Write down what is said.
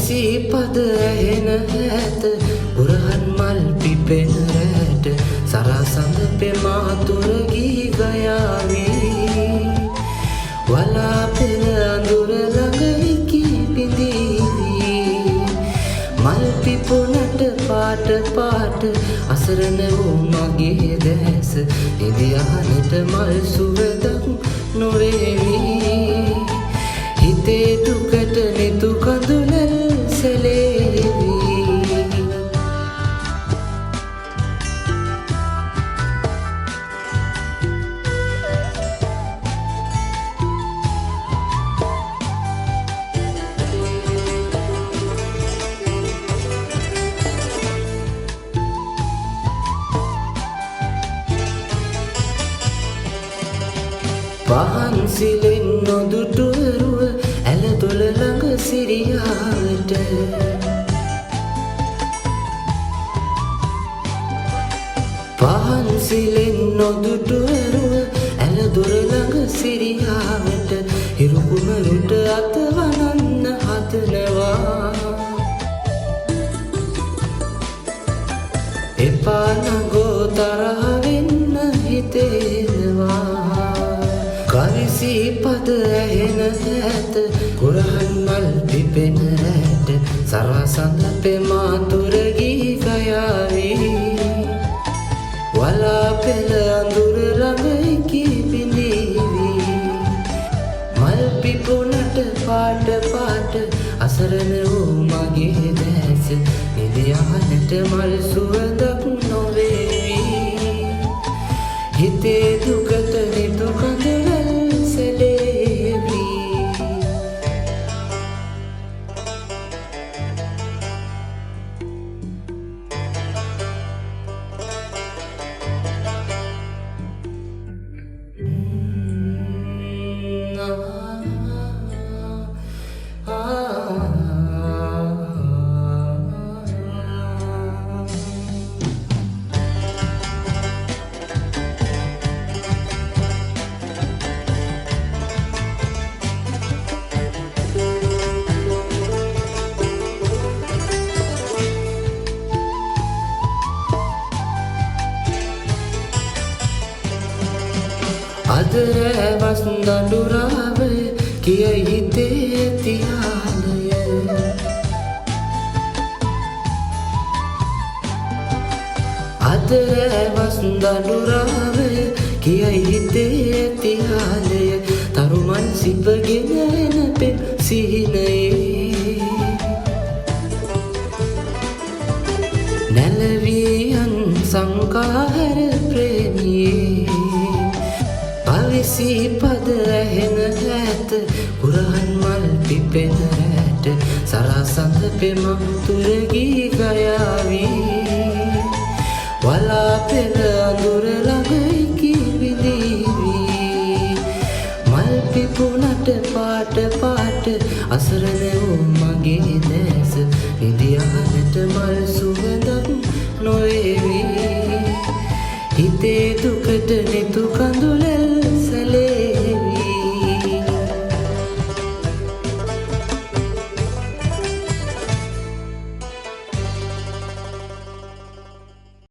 පද ඇහෙන ඇත උරහන් මල් පිපෙන රැට සරසඳ පෙමාතුර ගී ගයාවී වලාපෙළ අඳුර ළඟ ඉකී පිඳීවී මල් පිපුණට පාට පාට අසරණ වූ මගේ දැස ඉදියහනට මල් සුවඳක් නොවේවී හිතේ දුකට නිතු කඳුළල් සැලේවී පහන් සිලෙන් නොදුටුවරුව ඇල දොළ ළඟ සිරියාවට පහන් සිලෙන් නොදුටුවරුව ඇල දොළ ළඟ සිරියාවට හිරුකුමරුට අතවනන්න හදනවා එපා නගෝ තරහ වෙන්න හිතෙනවා කවිසි පද ඇහෙන ඇත කුරහන් මල් පිපෙන රැට සරසඳ පෙමාතුර ගී ගයාවී වලාපෙළ අඳුර ළඟ ඉකී පිඳීවී මල් පිපුණට පාට පාට අසරණ වූ මගේ දැස නිදියහනට මල් සුවඳක් නොවේවී හිතේ දුකට නිතු කඳුළල් සැලේවී අද රැවස් දඬුරාව කිය හිතේ තියාලය අද රැවස් දඬුරාව කිය හිතේ තියාලය තරුමන් සිපගෙන එන පෙම් සිහිනයේ නැලවියන් සංකාර ප්‍රේමියේ කවිසි පද ඇහෙන ඇත උරහන් මල් පිපෙන රැට සරසඳ පෙමාතුර ගී ගයාවී වලාපෙළ අඳුර ළඟ ඉකී පිඳීවී මල් පිපුණට පාට පාට අසරණ වූ මගේ දැස නිදියහනට මල් සුවඳක් නොවේවී හිතේ දුකට නිතු කඳුළල්